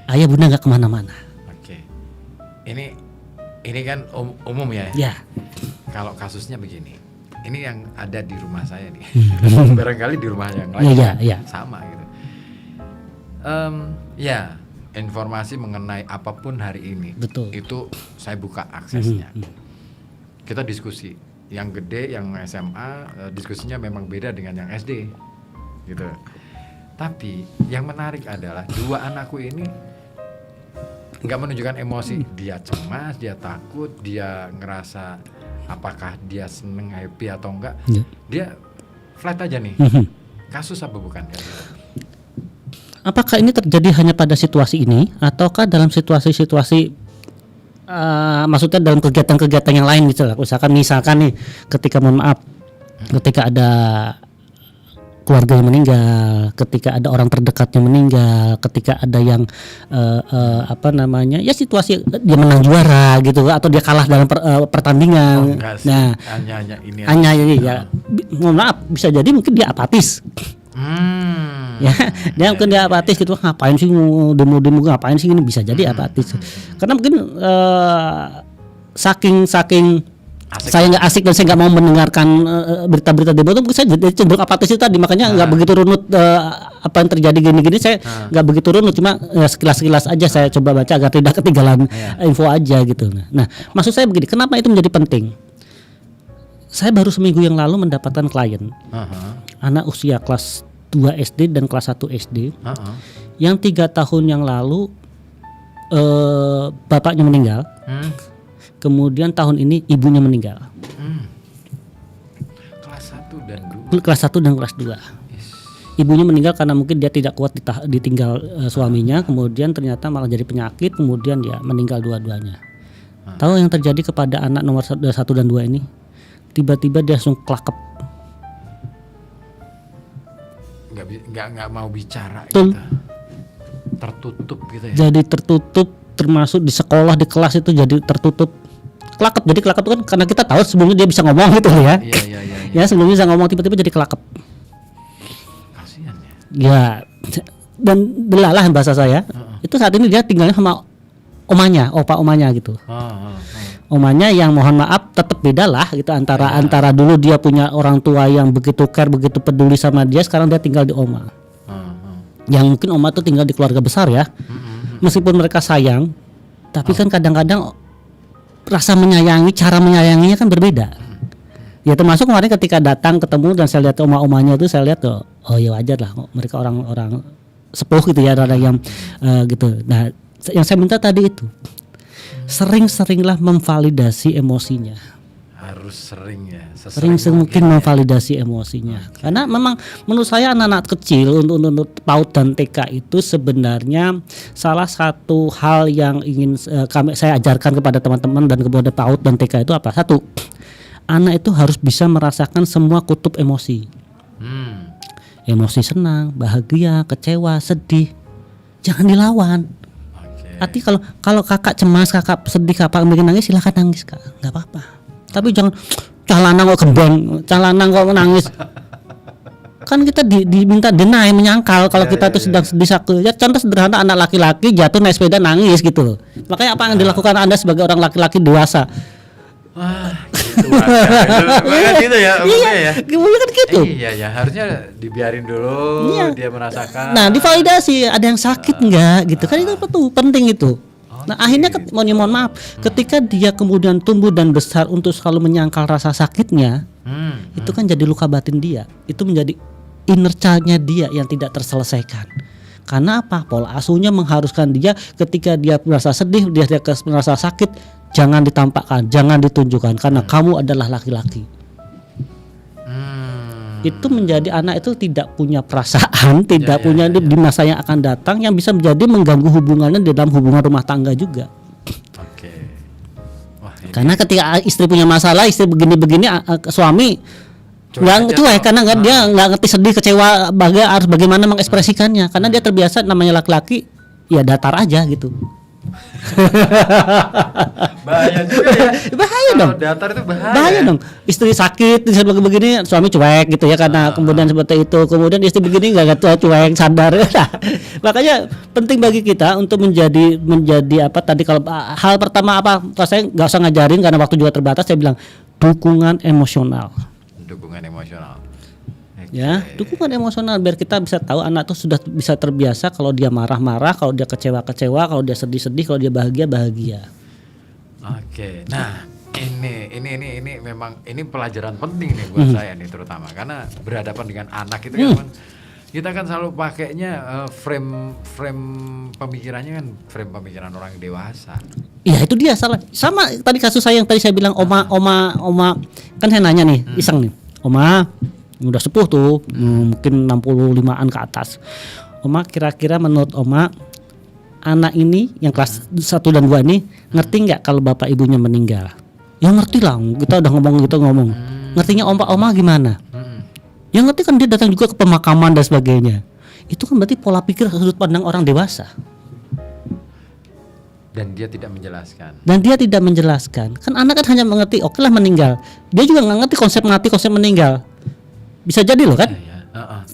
Ayah bunda nggak kemana-mana. Ini kan umum ya. Ya. Kalau kasusnya begini, ini yang ada di rumah saya nih. Barangkali di rumah yang lain sama gitu. Informasi mengenai apapun hari ini, betul. Itu saya buka aksesnya. Kita diskusi. Yang gede, yang SMA, diskusinya memang beda dengan yang SD, gitu. Tapi yang menarik adalah dua anakku ini nggak menunjukkan emosi. Dia cemas, dia takut, dia ngerasa apakah dia seneng, happy atau enggak. Dia flat aja nih. Kasus apa bukan? Apakah ini terjadi hanya pada situasi ini ataukah dalam situasi-situasi maksudnya dalam kegiatan-kegiatan yang lain gitu lah. Misalkan nih ketika ketika ada keluarga yang meninggal, ketika ada orang terdekatnya meninggal, ketika ada yang situasi dia menang juara gitu atau dia kalah dalam pertandingan. Hanya ini ya. Mohon maaf, bisa jadi mungkin dia apatis. Ya, dia mungkin dia apatis gitu, ngapain sih demo-demo, ngapain sih ini, bisa jadi apatis. Karena mungkin saking saya nggak asik dan saya nggak mau mendengarkan berita-berita demo itu, mungkin saya jadi cenderung apatis itu tadi, makanya nggak begitu runut apa yang terjadi gini-gini, saya nggak begitu runut, cuma sekilas-sekilas aja saya coba baca agar tidak ketinggalan info aja gitu. Nah, maksud saya begini, kenapa itu menjadi penting? Saya baru seminggu yang lalu mendapatkan klien, anak usia kelas 2 SD dan kelas 1 SD, yang 3 tahun yang lalu bapaknya meninggal, kemudian tahun ini ibunya meninggal. Kelas 1 dan 2. Kelas 1 dan kelas 2. Ibunya meninggal karena mungkin dia tidak kuat ditinggal suaminya, kemudian ternyata malah jadi penyakit, kemudian dia meninggal dua-duanya. Tahu yang terjadi kepada anak nomor 1 dan 2 ini? Tiba-tiba dia langsung klakep. Nggak mau bicara gitu. Tertutup gitu ya. Jadi tertutup, termasuk di sekolah, di kelas itu jadi tertutup. Klakep. Jadi klakep itu kan karena kita tahu sebelumnya dia bisa ngomong gitu ya. Iya. Ya sebelumnya bisa ngomong, tiba-tiba jadi klakep. Kasihan ya. Ya, dan delalah bahasa saya. Itu saat ini dia tinggalnya sama omanya gitu. Omanya yang mohon maaf tetap beda lah gitu antara dulu dia punya orang tua yang begitu care, begitu peduli sama dia, sekarang dia tinggal di oma. Yang mungkin oma tuh tinggal di keluarga besar ya. Meskipun mereka sayang, tapi kan kadang-kadang rasa menyayangi, cara menyayanginya kan berbeda. Ya termasuk kemarin ketika datang ketemu dan saya lihat oma-omanya itu, saya lihat tuh, oh ya wajar lah, mereka orang-orang sepuh gitu ya, orang yang gitu. Nah yang saya minta tadi itu sering-seringlah memvalidasi emosinya. Harus sering ya. Sering mungkin memvalidasi emosinya. Karena memang menurut saya anak-anak kecil untuk PAUD dan TK itu sebenarnya salah satu hal yang ingin saya ajarkan kepada teman-teman dan kepada PAUD dan TK itu apa? Satu, anak itu harus bisa merasakan semua kutub emosi. Emosi senang, bahagia, kecewa, sedih. Jangan dilawan. Arti kalau kakak cemas, kakak sedih, kakak bikin nangis, silakan nangis kak, nggak apa-apa. Tapi jangan calanang kok gembeng, calanang kok nangis. Kan kita diminta deny, menyangkal kalau kita itu sedang sedih sakit. Ya contoh sederhana, anak laki-laki jatuh naik sepeda nangis gitu loh. Makanya apa yang dilakukan Anda sebagai orang laki-laki dewasa? Gitu ya, iya, kan gitu. Iya ya, harusnya dibiarin dulu, dia merasakan. Nah, divalidasi, ada yang sakit enggak gitu kan, itu apa tuh penting itu. Nah, akhirnya mohon maaf, ketika dia kemudian tumbuh dan besar untuk selalu menyangkal rasa sakitnya, itu kan jadi luka batin dia. Itu menjadi inner child-nya dia yang tidak terselesaikan. Karena apa? Pola asuhnya mengharuskan dia ketika dia merasa sedih, dia merasa sakit, jangan ditampakkan, jangan ditunjukkan karena kamu adalah laki-laki. Itu menjadi anak itu tidak punya perasaan, tidak punya di masa yang akan datang, yang bisa menjadi mengganggu hubungannya di dalam hubungan rumah tangga juga. Karena ketika istri punya masalah, istri begini-begini, suami nggak cuek karena dia nggak ngerti sedih, kecewa, harus bagaimana mengekspresikannya karena dia terbiasa namanya laki-laki ya datar aja gitu. Bahaya juga ya. Bahaya dong. Datar itu bahaya dong. Istri sakit begini, suami cuek gitu ya karena kemudian seperti itu. Kemudian istri begini nggak cuek, sadar. Makanya penting bagi kita untuk menjadi apa tadi, kalau hal pertama apa, saya nggak usah ngajarin karena waktu juga terbatas, saya bilang dukungan emosional. Ya, dukungan emosional biar kita bisa tahu anak tuh sudah bisa terbiasa kalau dia marah-marah, kalau dia kecewa-kecewa, kalau dia sedih-sedih, kalau dia bahagia-bahagia. Oke. Nah, ini memang ini pelajaran penting nih buat saya nih, terutama karena berhadapan dengan anak itu kan kita kan selalu pakainya frame pemikirannya kan frame pemikiran orang dewasa. Iya, itu dia salah. Sama tadi kasus saya yang tadi saya bilang oma kan saya nanya nih, iseng nih. Oma udah sepuh tuh, mungkin 65-an ke atas. Oma, kira-kira menurut Oma anak ini yang kelas 1 dan 2 ini ngerti nggak kalau bapak ibunya meninggal? Ya ngerti lah, kita udah ngomong. Ngertinya Oma gimana? Ya ngerti kan, dia datang juga ke pemakaman dan sebagainya. Itu kan berarti pola pikir sudut pandang orang dewasa. Dan dia tidak menjelaskan. Kan anak kan hanya mengerti, oke lah meninggal. Dia juga nggak ngerti konsep mati, konsep meninggal. Bisa jadi loh kan?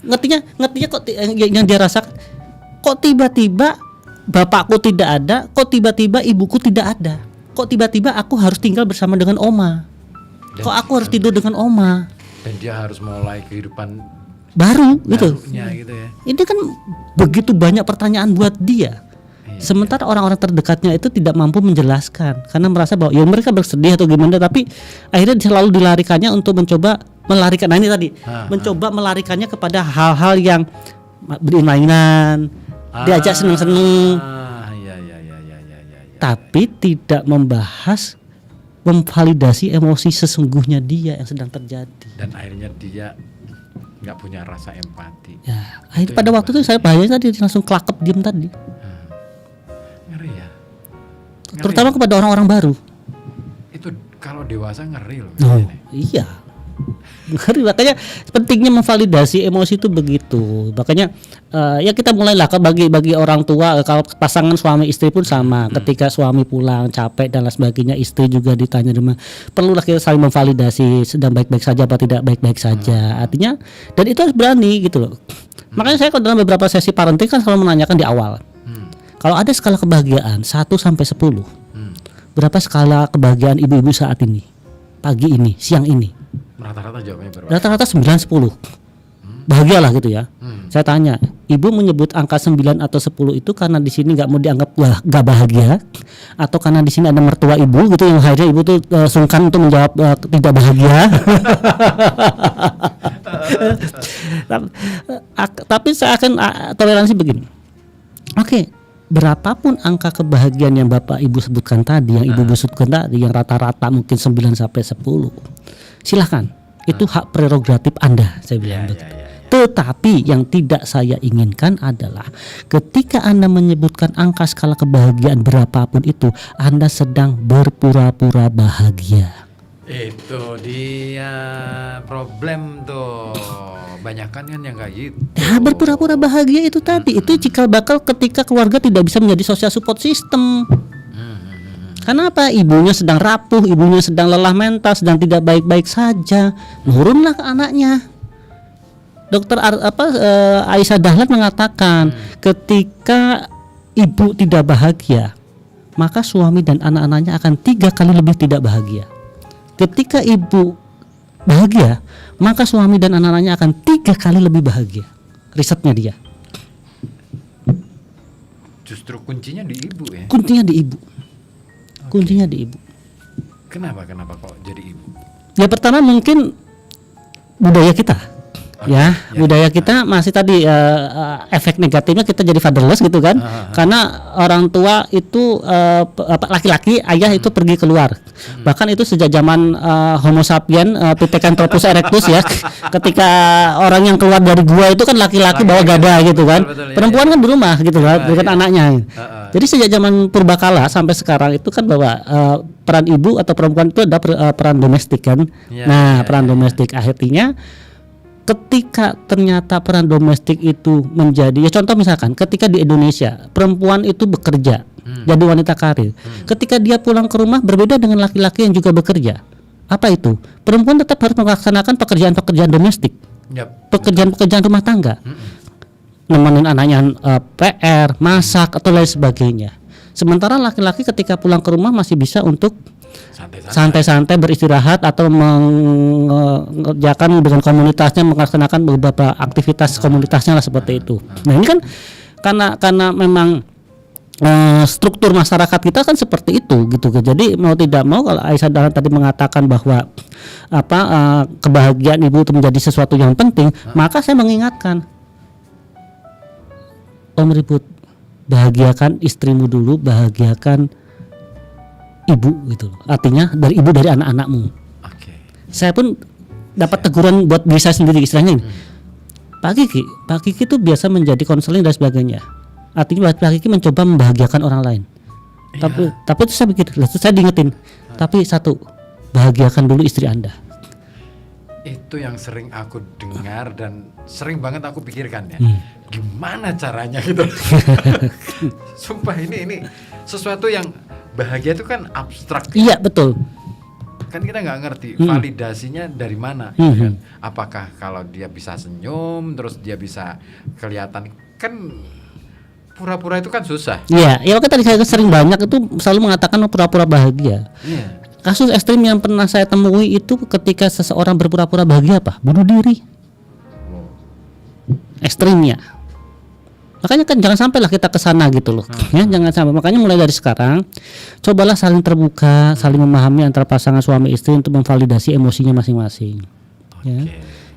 Ngertinya kok yang dia rasakan, kok tiba-tiba bapakku tidak ada, kok tiba-tiba ibuku tidak ada, kok tiba-tiba aku harus tinggal bersama dengan Oma, kok aku harus tidur dengan Oma, dan dia harus mulai kehidupan baru gitu ya. Ini kan begitu banyak pertanyaan buat dia. Sementara orang-orang terdekatnya itu tidak mampu menjelaskan karena merasa bahwa ya mereka bersedih atau gimana, tapi akhirnya selalu dilarikannya untuk mencoba melarikan. Nah ini tadi mencoba melarikannya kepada hal-hal yang bermain-mainan, diajak seneng-seneng, tapi tidak membahas, memvalidasi emosi sesungguhnya dia yang sedang terjadi. Dan akhirnya dia nggak punya rasa empati. Ya, akhirnya pada waktu itu saya bahaya tadi langsung kelakep diem tadi. Terutama kepada orang-orang baru. Itu kalau dewasa ngeri loh. Iya. Ngeri, makanya pentingnya memvalidasi emosi itu begitu. Makanya ya kita mulailah bagi orang tua, kalau pasangan suami istri pun sama. Ketika suami pulang capek dan lain sebagainya, istri juga ditanya rumah, perlulah kita saling memvalidasi sedang baik-baik saja apa tidak baik-baik saja. Artinya, dan itu harus berani gitu loh. Makanya saya kalau dalam beberapa sesi parenting kan selalu menanyakan di awal. Kalau ada skala kebahagiaan 1 sampai 10, berapa skala kebahagiaan ibu-ibu saat ini? Pagi ini, siang ini? Rata-rata jawabnya berapa? Rata-rata 9-10. Bahagialah gitu ya. Saya tanya, Ibu menyebut angka 9 atau 10 itu karena di sini nggak mau dianggap nggak bahagia, atau karena di sini ada mertua ibu gitu yang akhirnya ibu tuh sungkan untuk menjawab tidak bahagia. Tapi saya akan toleransi begini. Oke, berapapun angka kebahagiaan yang Bapak Ibu sebutkan tadi, yang Ibu sebutkan tadi, yang rata-rata mungkin 9 sampai 10, silahkan. Itu hak prerogatif Anda, saya bilang begitu. Tetapi yang tidak saya inginkan adalah ketika Anda menyebutkan angka skala kebahagiaan berapapun itu, Anda sedang berpura-pura bahagia. Itu dia problem tuh. Banyakan kan yang kayak gitu. Ya, berpura-pura bahagia itu tadi, itu cikal bakal ketika keluarga tidak bisa menjadi social support system. Kenapa? Ibunya sedang rapuh, ibunya sedang lelah mental, sedang tidak baik-baik saja, nurunlah ke anaknya. Dokter Aisyah Dahlan mengatakan ketika ibu tidak bahagia, maka suami dan anak-anaknya akan 3 kali lebih tidak bahagia. Ketika ibu bahagia, maka suami dan anak-anaknya akan 3 kali lebih bahagia. Risetnya dia. Justru kuncinya di ibu ya. Kuncinya di ibu. Kuncinya di ibu. Kenapa kok jadi ibu? Ya pertama mungkin budaya kita. Ya, budaya kita masih tadi efek negatifnya kita jadi fatherless gitu kan, karena orang tua itu laki-laki ayah itu pergi keluar, bahkan itu sejak zaman Homo sapien Pithecanthropus erectus ya, ketika orang yang keluar dari gua itu kan laki-laki bawa gada gitu kan, perempuan kan di rumah gitu kan dengan anaknya. Jadi sejak zaman purbakala sampai sekarang itu kan bahwa peran ibu atau perempuan itu ada peran domestik kan. Peran domestik akhirnya ketika ternyata peran domestik itu menjadi, ya contoh misalkan ketika di Indonesia perempuan itu bekerja jadi wanita karir, ketika dia pulang ke rumah berbeda dengan laki-laki yang juga bekerja. Apa itu? Perempuan tetap harus melaksanakan pekerjaan-pekerjaan domestik, pekerjaan-pekerjaan rumah tangga, nemenin anaknya PR, masak atau lain sebagainya. Sementara laki-laki ketika pulang ke rumah masih bisa untuk santai-santai beristirahat atau mengerjakan dengan komunitasnya, melaksanakan beberapa aktivitas komunitasnya lah seperti itu. Nah ini kan karena memang struktur masyarakat kita kan seperti itu gitu. Jadi mau tidak mau, kalau Aisyah Dahlan tadi mengatakan bahwa kebahagiaan ibu itu menjadi sesuatu yang penting, maka saya mengingatkan, Om Ribut, bahagiakan istrimu dulu, bahagiakan ibu gitu. Artinya dari ibu, dari anak-anakmu. Saya pun dapat teguran buat diri saya sendiri, istilahnya Pak Kiki itu biasa menjadi konseling dan sebagainya. Artinya Pak Kiki mencoba membahagiakan orang lain. Tapi itu saya pikir, saya diingetin. Tapi satu, bahagiakan dulu istri Anda. Itu yang sering aku dengar dan sering banget aku pikirkan ya. Gimana caranya gitu. Sumpah ini sesuatu yang bahagia itu kan abstrak. Iya, betul. Kan kita nggak ngerti validasinya dari mana, kan? Apakah kalau dia bisa senyum, terus dia bisa kelihatan, kan pura-pura itu kan susah. Iya, ya makanya tadi saya sering banyak itu selalu mengatakan pura-pura bahagia. Iya. Kasus ekstrim yang pernah saya temui itu ketika seseorang berpura-pura bahagia bunuh diri. Ekstrimnya. Makanya kan jangan sampailah kita ke sana gitu loh. Ya, jangan sampai. Makanya mulai dari sekarang cobalah saling terbuka, saling memahami antara pasangan suami istri untuk memvalidasi emosinya masing-masing.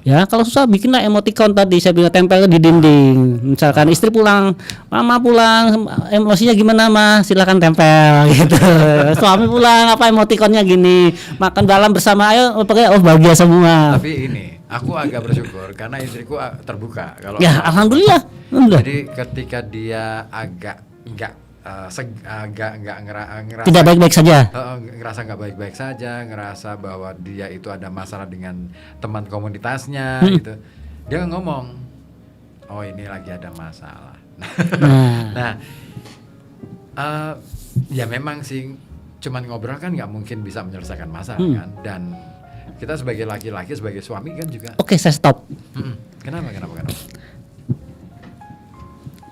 Ya, kalau susah bikinlah emoticon tadi saya bilang, tempel di dinding. Misalkan istri pulang, mama pulang, emosinya gimana mas? Silakan tempel gitu. Suami pulang, apa emoticonnya gini? Makan dalam bersama, ayo pakai, bahagia semua. Tapi ini aku agak bersyukur karena istriku terbuka. Kalau ya alhamdulillah. Jadi ketika dia agak ngerasa tidak baik-baik saja, ngerasa nggak baik-baik saja, ngerasa bahwa dia itu ada masalah dengan teman komunitasnya gitu, dia ngomong, oh ini lagi ada masalah. Ya memang sih cuman ngobrol kan nggak mungkin bisa menyelesaikan masalah kan, dan kita sebagai laki-laki, sebagai suami kan juga. Oke, saya stop. Kenapa?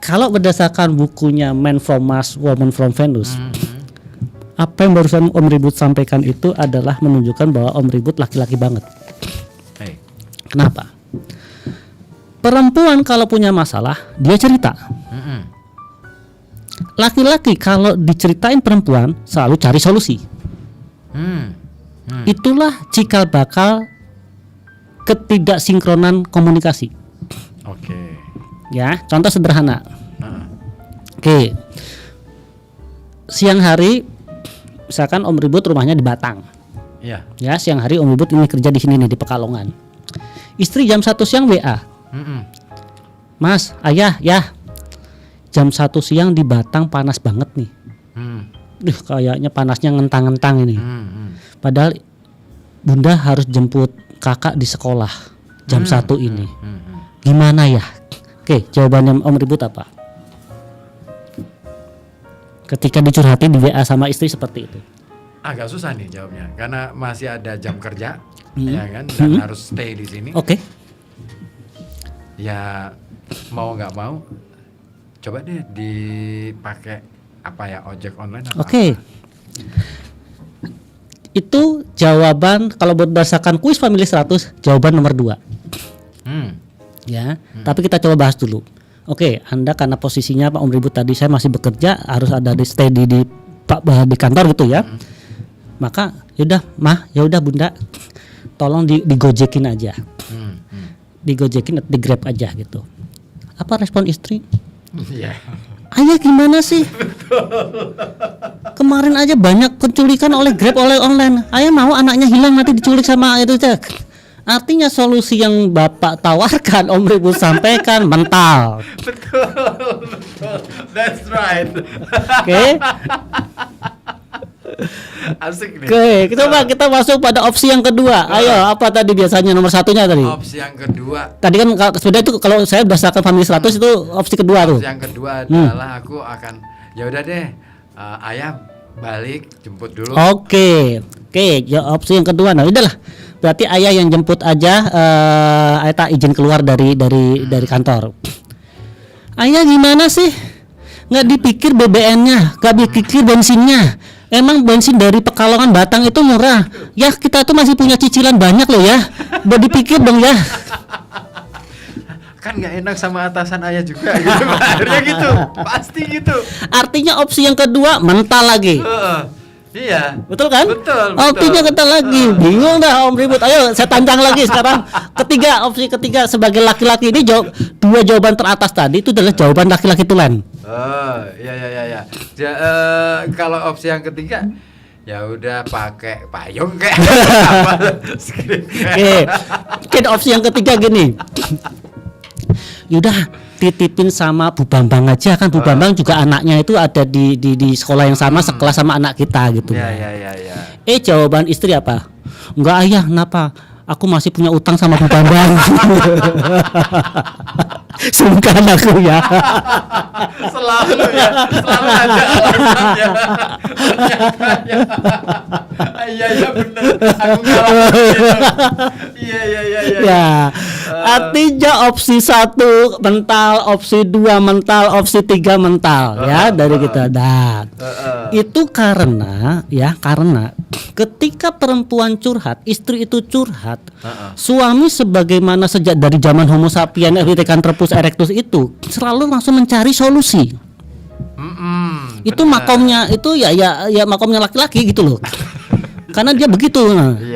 Kalau berdasarkan bukunya Man from Mars, Woman from Venus, apa yang barusan Om Ribut sampaikan itu adalah menunjukkan bahwa Om Ribut laki-laki banget. Kenapa? Perempuan kalau punya masalah dia cerita. Laki-laki kalau diceritain perempuan selalu cari solusi. Itulah cikal bakal ketidaksinkronan komunikasi. Oke. Ya, contoh sederhana. Oke. Siang hari misalkan Om Ribut rumahnya di Batang. Iya. Ya, siang hari Om Ribut ini kerja di sini nih di Pekalongan. Istri jam 1 siang WA. Mas, ayah, ya. Jam 1 siang di Batang panas banget nih. Kayaknya panasnya ngentang-ngentang ini. Padahal Bunda harus jemput kakak di sekolah jam 1 ini. Gimana ya? Oke, jawabannya Om Ribut apa? Ketika dicurhatin di WA sama istri seperti itu. Agak susah nih jawabnya karena masih ada jam kerja, ya kan, dan harus stay di sini. Oke. Ya mau nggak mau, coba deh dipakai apa ya, ojek online. Oke. Itu jawaban kalau berdasarkan kuis Family 100, jawaban nomor 2. Ya, tapi kita coba bahas dulu. Oke, Anda karena posisinya Pak Om Ribut tadi saya masih bekerja, harus ada di steady di kantor gitu ya. Maka yaudah Mah, yaudah Bunda, tolong digojekin aja. Digojekin atau di-grab aja gitu. Apa respon istri? Iya. Ayah gimana sih? Kemarin aja banyak penculikan oleh Grab, oleh online. Ayah mau anaknya hilang nanti diculik sama itu cek. Artinya solusi yang Bapak tawarkan Om Ribut sampaikan mental. Betul. That's right. Oke. Asik nih. Oke, kita masuk pada opsi yang kedua. Ayo, apa tadi biasanya nomor satunya tadi? Opsi yang kedua. Tadi kan sebenarnya itu kalau saya berdasarkan Family 100 itu opsi kedua tuh. Opsi yang kedua adalah aku akan ya udah deh, ayah balik jemput dulu. Oke, ya, opsi yang kedua. Nah, udahlah. Berarti ayah yang jemput aja, ayah tak izin keluar dari kantor. Ayah gimana sih? Nggak dipikir BBM-nya, nggak dipikir bensinnya. Emang bensin dari Pekalongan Batang itu murah. Ya kita tuh masih punya cicilan banyak loh ya. Udah dipikir dong ya. Kan nggak enak sama atasan ayah juga gitu. Akhirnya gitu, pasti gitu. Artinya opsi yang kedua mental lagi. Iya. Betul kan? Betul. Opsinya kita lagi. Bingung dah Om Ribut. Ayo saya tantang lagi sekarang. Opsi ketiga sebagai laki-laki ini dua jawaban teratas tadi itu adalah jawaban laki-laki tulen. Oh, iya. Kalau opsi yang ketiga ya udah pakai payung kayak Oke, opsi yang ketiga gini. Yaudah titipin sama Bu Bambang aja kan, Bu Bambang juga anaknya itu ada di sekolah yang sama, sekelas sama anak kita gitu. Ya. Jawaban istri apa? Enggak ayah, kenapa? Aku masih punya utang sama Bu Bambang. Sungkan aku ya. Selalu ada alasannya. Iya benar. Aku kalah. Iya. Ya. Artinya opsi 1 mental, opsi 2 mental, opsi 3 mental ya dari kita. Itu karena ketika perempuan curhat, istri itu curhat, suami sebagaimana sejak dari zaman Homo sapiens Pithecanthropus erectus itu selalu langsung mencari solusi. Itu makomnya itu ya makomnya laki-laki gitu loh. Karena dia begitu.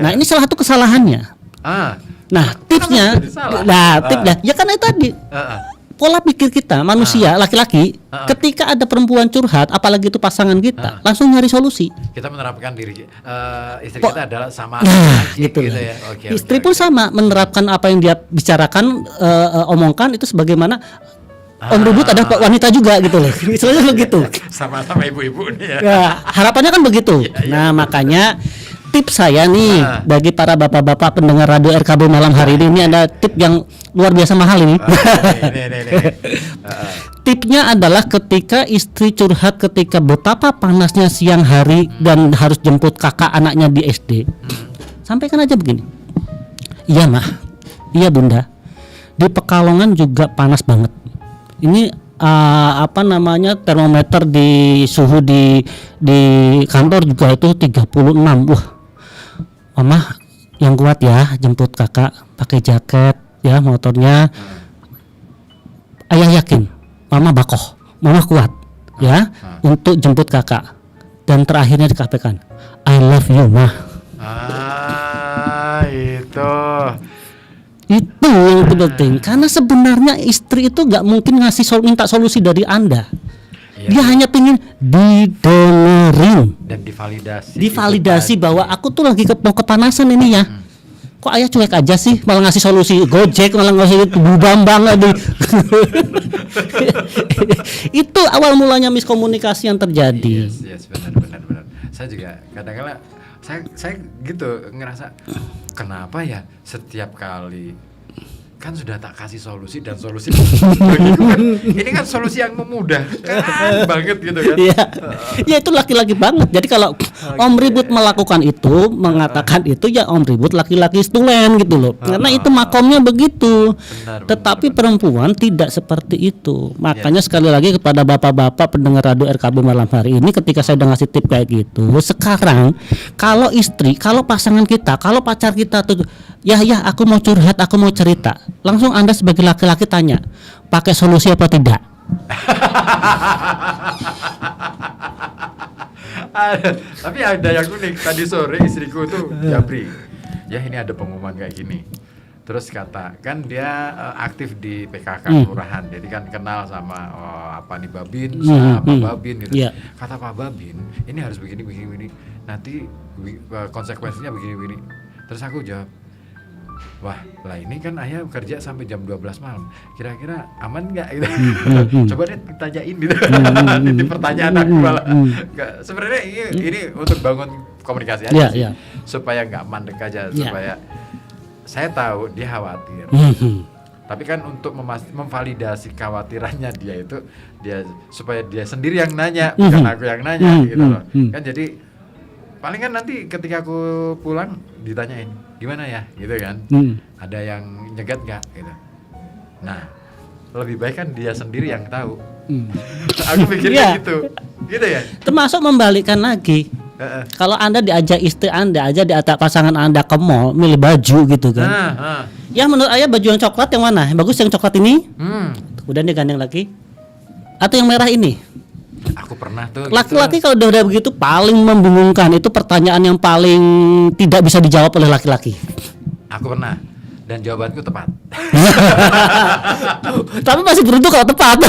Nah, ini salah satu kesalahannya. Nah, tipsnya ya karena itu tadi. Pola pikir kita manusia laki-laki ketika ada perempuan curhat, apalagi itu pasangan kita, langsung nyari solusi. Kita menerapkan diri istri kita adalah sama gitu ya. Istri pun sama menerapkan apa yang dia bicarakan, omongkan itu sebagaimana Om Ribut ada wanita juga gitu loh. Istilahnya begitu. Sama-sama ibu-ibu nih ya. Ya, harapannya kan begitu. Nah, makanya tips saya nih bagi para bapak-bapak pendengar radio RKB malam hari ini ada tip yang luar biasa mahal ini. Tipnya adalah ketika istri curhat ketika betapa panasnya siang hari dan harus jemput kakak anaknya di SD. Sampaikan aja begini. Iya Mah, iya Bunda. Di Pekalongan juga panas banget. Ini termometer di suhu di kantor juga itu 36. Wah. Mama yang kuat ya, jemput kakak pakai jaket ya motornya. ayah yakin, mama bakoh, mama kuat, ya, untuk jemput kakak. Dan terakhirnya dikatakan, I love you, ma. Itu yang penting, karena sebenarnya istri itu nggak mungkin minta solusi dari Anda. Dia hanya pengen didengerin dan divalidasi bahwa aku tuh lagi mau kepanasan ini ya. Kok ayah cuek aja sih, malah ngasih solusi Gojek, malah ngasih Bu Bambang aduh. Itu awal mulanya miskomunikasi yang terjadi. Yes, benar. Saya juga kadang-kadang saya gitu ngerasa kenapa ya setiap kali kan sudah tak kasih solusi dan solusi bagiku kan, ini kan solusi yang memudahkan banget gitu kan. Ya itu laki-laki banget. Jadi kalau Om Ribut melakukan itu, mengatakan itu ya Om Ribut laki-laki stulen gitu loh. Karena itu makomnya begitu. Tetapi perempuan tidak seperti itu. Makanya sekali lagi kepada bapak-bapak pendengar radio RKB malam hari ini, ketika saya udah ngasih tip kayak gitu, sekarang kalau istri, kalau pasangan kita, kalau pacar kita tuh ya aku mau curhat, aku mau cerita, langsung Anda sebagai laki-laki tanya, pakai solusi apa tidak? Tapi ada yang unik. Tadi sore istriku tuh Jabri, ya ini ada pengumuman kayak gini. Terus kata, kan dia aktif di PKK kelurahan, jadi kan kenal sama nih Babin, sama Pak Babin gitu. Kata Pak Babin, ini harus begini, nanti konsekuensinya begini. Terus aku jawab, wah lah ini kan ayah kerja sampai jam 12 malam, kira-kira aman nggak gitu. Coba deh ditanyain gitu. Ini pertanyaan aku malah. Sebenarnya ini untuk bangun komunikasi aja sih. Supaya nggak mandek aja, supaya saya tahu dia khawatir. Tapi kan untuk memvalidasi kekhawatirannya dia supaya dia sendiri yang nanya, bukan aku yang nanya gitu loh. Kan jadi paling kan nanti ketika aku pulang ditanyain gimana ya gitu kan. Ada yang nyegat nggak gitu. Nah lebih baik kan dia sendiri yang tahu. Aku pikirnya gitu ya. Termasuk membalikkan lagi. Kalau Anda diajak istri Anda aja, diajak pasangan Anda ke mall milih baju gitu kan. Ya menurut ayah baju yang coklat yang mana? Bagus yang coklat ini. Kemudian dia gandeng lagi. Atau yang merah ini? Aku pernah tuh. Laki-laki kalau udah begitu paling membingungkan. Itu pertanyaan yang paling tidak bisa dijawab oleh laki-laki. Aku pernah. Dan jawabanku tepat. Tapi masih beruntung kalau tepat.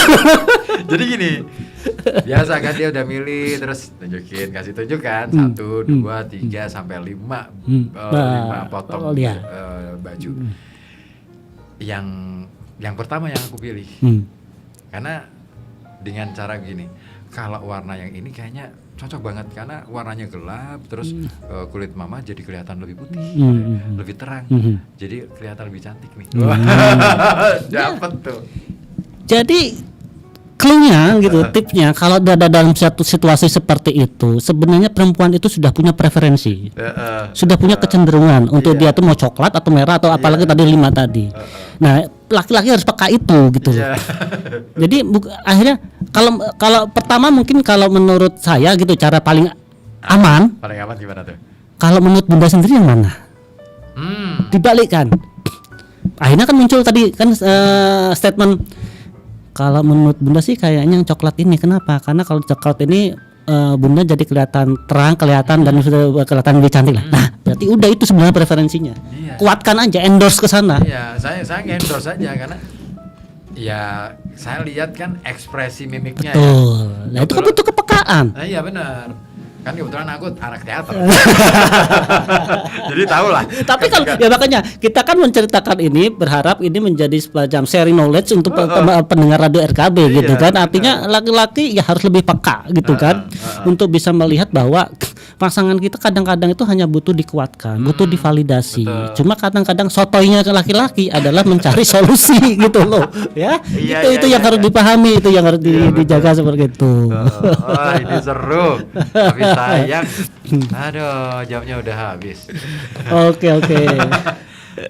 Jadi gini, biasa kan dia udah milih terus kasih tunjukkan 1, 2, 3 sampai 5 potong baju. Yang pertama yang aku pilih. Karena dengan cara gini, kalau warna yang ini kayaknya cocok banget karena warnanya gelap, terus kulit mama jadi kelihatan lebih putih, lebih terang, jadi kelihatan lebih cantik nih. Dapat tuh. Jadi clue-nya gitu, tipnya kalau ada dalam satu situasi seperti itu, sebenarnya perempuan itu sudah punya preferensi, sudah punya kecenderungan untuk dia tuh mau coklat atau merah atau apalagi tadi 5 tadi. Nah, laki-laki harus peka itu gitu. Jadi akhirnya kalau pertama mungkin kalau menurut saya gitu cara paling aman. Paling aman gimana tuh? Kalau menurut Bunda sendiri yang mana? Dibalikkan. Akhirnya kan muncul tadi kan statement. Kalau menurut Bunda sih kayaknya yang coklat ini. Kenapa? Karena kalau coklat ini Bunda jadi kelihatan terang, kelihatan dan sudah kelihatan lebih cantik lah. Nah, berarti udah itu sebenarnya preferensinya. Kuatkan aja, endorse ke sana. Iya, saya endorse aja karena ya saya lihat kan ekspresi mimiknya. Betul. Nah, itu kan butuh kepekaan. Iya benar. Kan kebetulan aku anak teater. Jadi tahu lah. Tapi kalau ya makanya kita kan menceritakan ini berharap ini menjadi semacam sharing knowledge untuk pendengar radio RKB gitu kan. Artinya laki-laki ya harus lebih peka gitu kan untuk bisa melihat bahwa pasangan kita kadang-kadang itu hanya butuh dikuatkan, butuh divalidasi. Cuma kadang-kadang sotoinya ke laki-laki adalah mencari solusi gitu loh, ya. Itu yang harus dipahami, itu yang harus dijaga seperti itu. Oh, ini seru. Tapi sayang, aduh jamnya udah habis. Oke.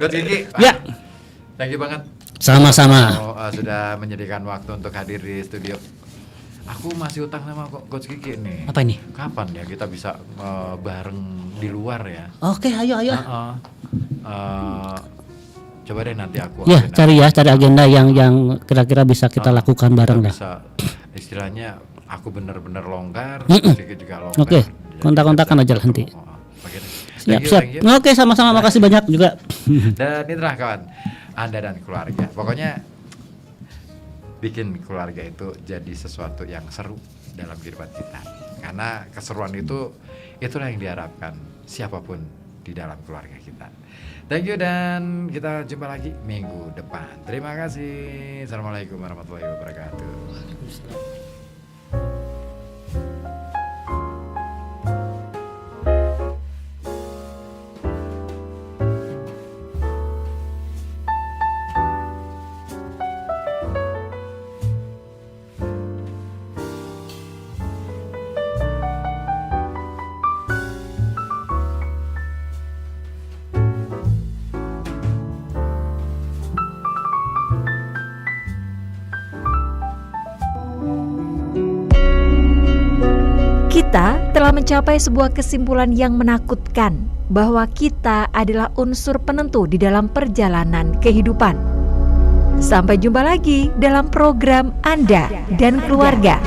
Coach Kiki, ya. Thank you banget. Sama-sama. Sudah menyediakan waktu untuk hadir di studio. Aku masih utang sama Coach Kiki nih. Apa ini? Kapan ya kita bisa bareng di luar ya? Oke, ayo. Coba deh nanti aku Ya, cari agenda yang kira-kira bisa kita lakukan bareng lah. Bisa istilahnya aku benar-benar longgar, Mm-mm. sedikit juga longgar. Oke, Jadi kontak-kontakan kita aja nanti. Oke deh. Siap, Thank you, siap. thank you. Oke, sama-sama, makasih banyak juga. Dan itulah kawan, Anda dan keluarga. Pokoknya bikin keluarga itu jadi sesuatu yang seru dalam kehidupan kita. Karena keseruan itulah yang diharapkan siapapun di dalam keluarga kita. Thank you dan kita jumpa lagi minggu depan. Terima kasih. Assalamualaikum warahmatullahi wabarakatuh. Kita telah mencapai sebuah kesimpulan yang menakutkan bahwa kita adalah unsur penentu di dalam perjalanan kehidupan. Sampai jumpa lagi dalam program Anda dan Keluarga.